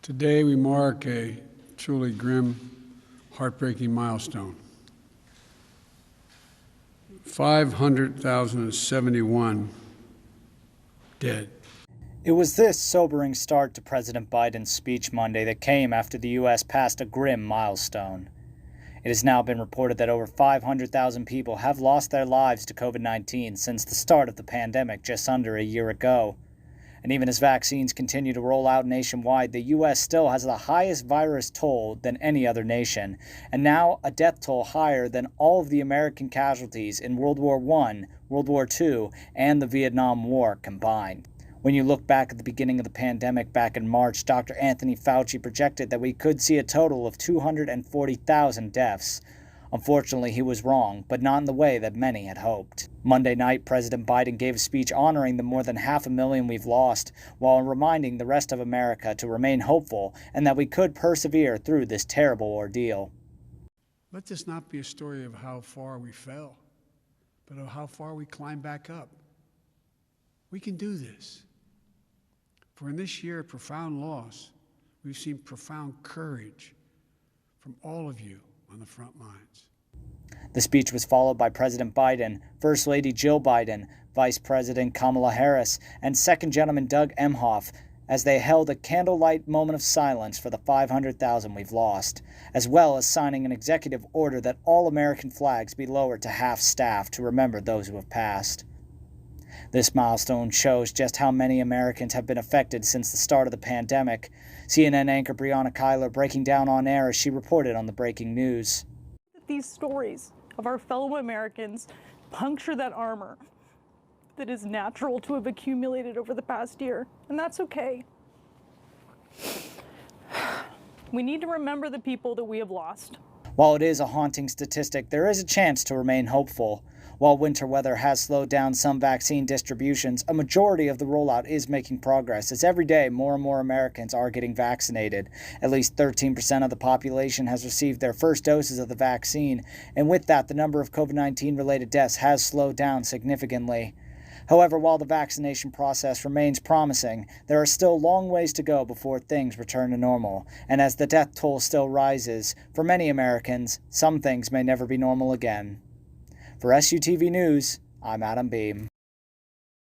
Today we mark a truly grim, heartbreaking milestone. 500,071 dead. It was this sobering start to President Biden's speech Monday that came after the U.S. passed a grim milestone. It has now been reported that over 500,000 people have lost their lives to COVID-19 since the start of the pandemic just under a year ago. And even as vaccines continue to roll out nationwide, the U.S. still has the highest virus toll than any other nation, and now a death toll higher than all of the American casualties in World War I, World War II, and the Vietnam War combined. When you look back at the beginning of the pandemic back in March, Dr. Anthony Fauci projected that we could see a total of 240,000 deaths. Unfortunately, he was wrong, but not in the way that many had hoped. Monday night, President Biden gave a speech honoring the more than 500,000 we've lost, while reminding the rest of America to remain hopeful and that we could persevere through this terrible ordeal. Let this not be a story of how far we fell, but of how far we climbed back up. We can do this. For in this year of profound loss, we've seen profound courage from all of you on the front lines. The speech was followed by President Biden, First Lady Jill Biden, Vice President Kamala Harris, and Second Gentleman Doug Emhoff as they held a candlelight moment of silence for the 500,000 we've lost, as well as signing an executive order that all American flags be lowered to half-staff to remember those who have passed. This milestone shows just how many Americans have been affected since the start of the pandemic. CNN anchor Brianna Keilar breaking down on air as she reported on the breaking news. These stories of our fellow Americans puncture that armor that is natural to have accumulated over the past year, and that's okay. We need to remember the people that we have lost. While it is a haunting statistic, there is a chance to remain hopeful. While winter weather has slowed down some vaccine distributions, a majority of the rollout is making progress, as every day more and more Americans are getting vaccinated. At least 13% of the population has received their first doses of the vaccine, and with that, the number of COVID-19 related deaths has slowed down significantly. However, while the vaccination process remains promising, there are still long ways to go before things return to normal. And as the death toll still rises, for many Americans, some things may never be normal again. For SUTV News, I'm Adam Beam.